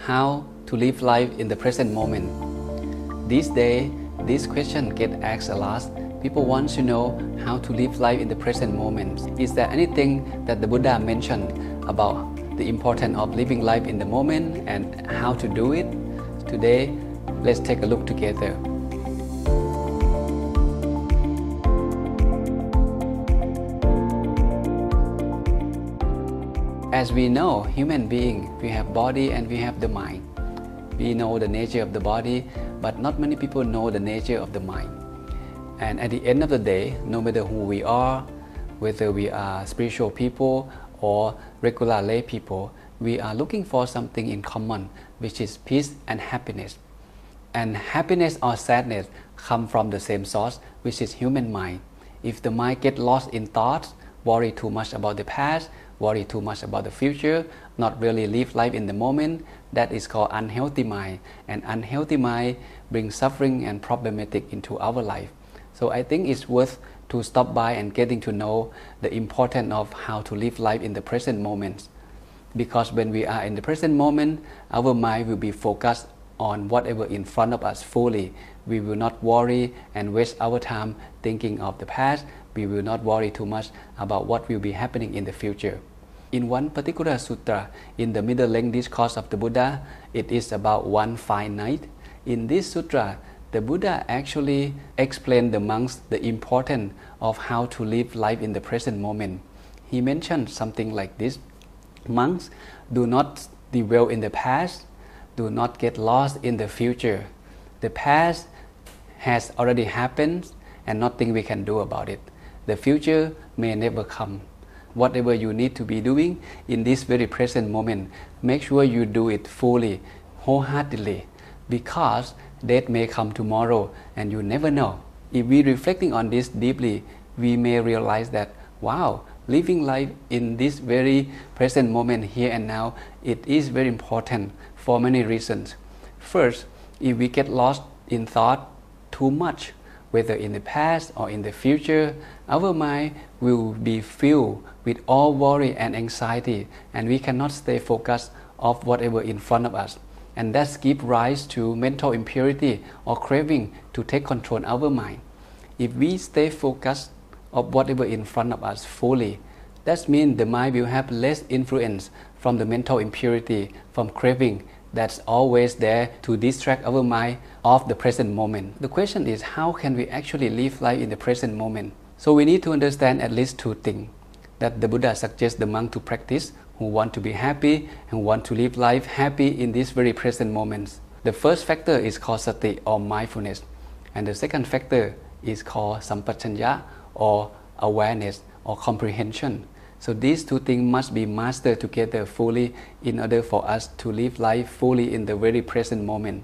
how to live life in the present moment. These days, this question gets asked a lot. People want to know how to live life in the present moment. Is there anything that the Buddha mentioned about the importance of living life in the moment and how to do it? Today, let's take a look together. As we know, human beings, we have body and we have the mind. We know the nature of the body, but not many people know the nature of the mind. And at the end of the day, no matter who we are, whether we are spiritual people or regular lay people, we are looking for something in common, which is peace and happiness. And happiness or sadness come from the same source, which is human mind. If the mind gets lost in thoughts, worry too much about the past, worry too much about the future, not really live life in the moment, that is called unhealthy mind. And unhealthy mind brings suffering and problematic into our life. So I think it's worth to stop by and getting to know the importance of how to live life in the present moment. Because when we are in the present moment, our mind will be focused on whatever in front of us fully. We will not worry and waste our time thinking of the past. We will not worry too much about what will be happening in the future. In one particular sutra, in the middle length discourse of the Buddha, it is about one fine night. In this sutra, the Buddha actually explained the monks the importance of how to live life in the present moment. He mentioned something like this: monks, do not dwell in the past, do not get lost in the future. The past has already happened and nothing we can do about it. The future may never come. Whatever you need to be doing in this very present moment, make sure you do it fully, wholeheartedly, because death may come tomorrow and you never know. If we reflecting on this deeply, we may realize that, wow, living life in this very present moment here and now, it is very important for many reasons. First, if we get lost in thought too much, whether in the past or in the future, our mind will be filled with all worry and anxiety, and we cannot stay focused on whatever in front of us. And that gives rise to mental impurity or craving to take control of our mind. If we stay focused on whatever in front of us fully, that means the mind will have less influence from the mental impurity, from craving that's always there to distract our mind of the present moment. The question is, how can we actually live life in the present moment? So we need to understand at least two things that the Buddha suggests the monk to practice who want to be happy and want to live life happy in this very present moment. The first factor is called sati or mindfulness, and the second factor is called sampajanya or awareness or comprehension. So these two things must be mastered together fully in order for us to live life fully in the very present moment.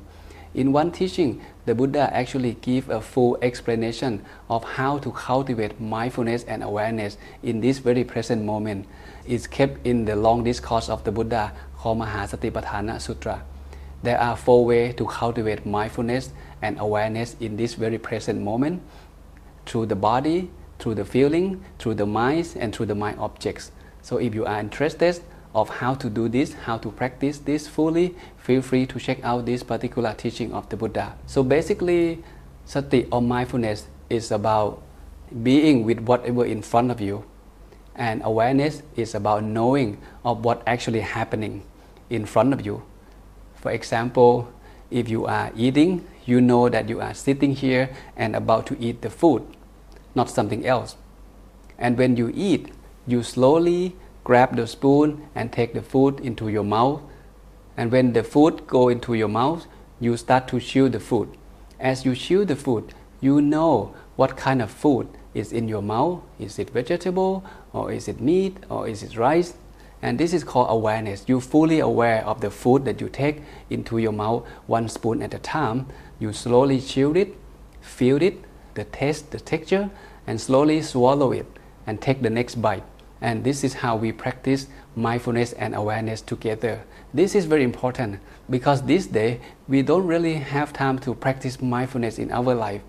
In one teaching, the Buddha actually gives a full explanation of how to cultivate mindfulness and awareness in this very present moment. It's kept in the long discourse of the Buddha called Mahasatipatthana Sutra. There are 4 ways to cultivate mindfulness and awareness in this very present moment: through the body, through the feeling, through the minds, and through the mind objects. So if you are interested of how to do this, how to practice this fully, feel free to check out this particular teaching of the Buddha. So basically, sati or mindfulness is about being with whatever in front of you, and awareness is about knowing of what actually happening in front of you. For example, if you are eating, you know that you are sitting here and about to eat the food, not something else. And when you eat, you slowly grab the spoon and take the food into your mouth. And when the food go into your mouth, you start to chew the food. As you chew the food, you know what kind of food is in your mouth. Is it vegetable, or is it meat, or is it rice? And this is called awareness. You're fully aware of the food that you take into your mouth, one spoon at a time. You slowly chew it, feel it, the taste, the texture, and slowly swallow it and take the next bite. And this is how we practice mindfulness and awareness together. This is very important because these days we don't really have time to practice mindfulness in our life.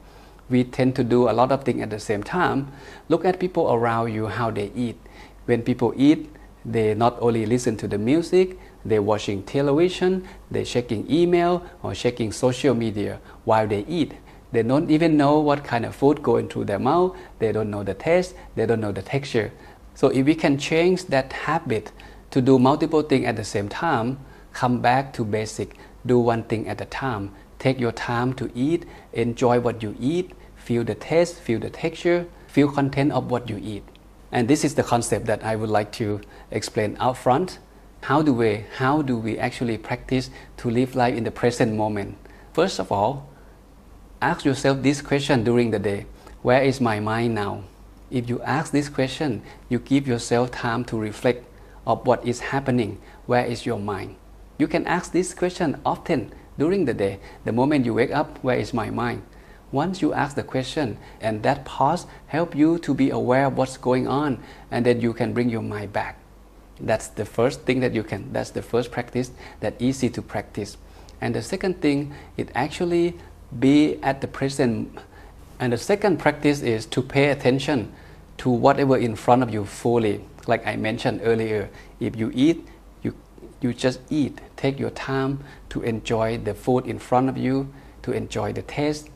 We tend to do a lot of things at the same time. Look at people around you, how they eat. When people eat, they not only listen to the music, they're watching television, they're checking email or checking social media while they eat. They don't even know what kind of food going through their mouth. They don't know the taste. They don't know the texture. So if we can change that habit to do multiple things at the same time, come back to basic, do one thing at a time. Take your time to eat, enjoy what you eat, feel the taste, feel the texture, feel content of what you eat. And this is the concept that I would like to explain out front. How do we actually practice to live life in the present moment? First of all, ask yourself this question during the day. Where is my mind now? If you ask this question, you give yourself time to reflect of what is happening. Where is your mind? You can ask this question often during the day. The moment you wake up, where is my mind? Once you ask the question, and that pause help you to be aware of what's going on, and then you can bring your mind back. That's the first thing that you can, that's the first practice that's easy to practice. And the second thing, it actually be at the present. And the second practice is to pay attention to whatever in front of you fully. Like I mentioned earlier, if you eat, you just eat. Take your time to enjoy the food in front of you, to enjoy the taste.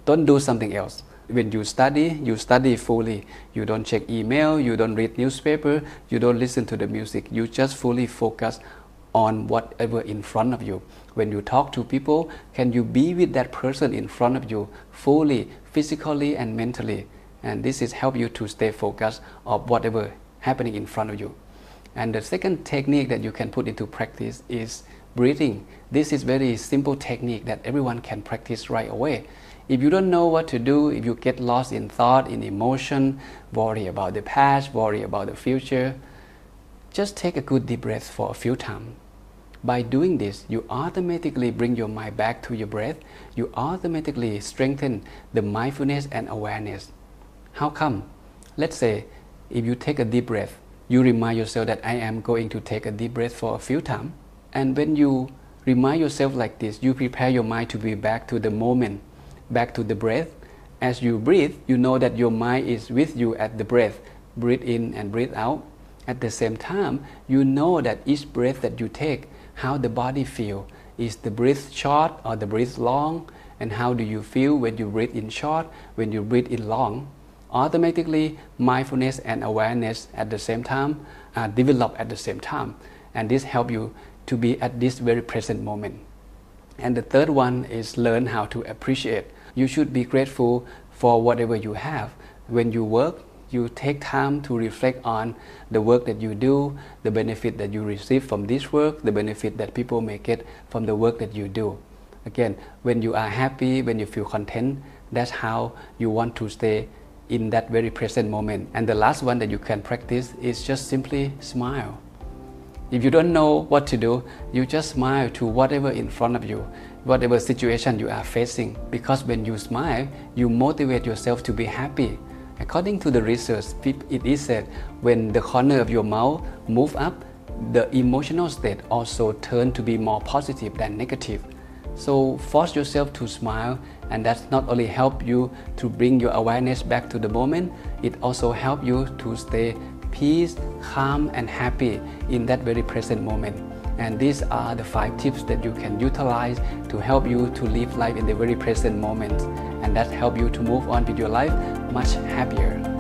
Don't do something else. When you study fully. You don't check email, you don't read newspaper, you don't listen to the music. You just fully focus on whatever in front of you. When you talk to people, can you be with that person in front of you fully, physically and mentally? And this is help you to stay focused on whatever happening in front of you. And the second technique that you can put into practice is breathing. This is very simple technique that everyone can practice right away. If you don't know what to do, if you get lost in thought, in emotion, worry about the past, worry about the future, just take a good deep breath for a few times. By doing this, you automatically bring your mind back to your breath. You automatically strengthen the mindfulness and awareness. How come? Let's say, if you take a deep breath, you remind yourself that I am going to take a deep breath for a few times. And when you remind yourself like this, you prepare your mind to be back to the moment, back to the breath. As you breathe, you know that your mind is with you at the breath. Breathe in and breathe out. At the same time, you know that each breath that you take, how the body feel. Is the breath short or the breath long? And how do you feel when you breathe in short, when you breathe in long? Automatically, mindfulness and awareness at the same time are developed at the same time. And this helps you to be at this very present moment. And the third one is learn how to appreciate. You should be grateful for whatever you have. When you work, you take time to reflect on the work that you do, the benefit that you receive from this work, the benefit that people may get from the work that you do. Again, when you are happy, when you feel content, that's how you want to stay in that very present moment. And the last one that you can practice is just simply smile. If you don't know what to do, you just smile to whatever in front of you, whatever situation you are facing. Because when you smile, you motivate yourself to be happy. According to the research, it is said when the corner of your mouth move up, the emotional state also turn to be more positive than negative. So force yourself to smile, and that's not only help you to bring your awareness back to the moment, it also help you to stay peace, calm and happy in that very present moment. And these are the 5 tips that you can utilize to help you to live life in the very present moment, and that help you to move on with your life much happier.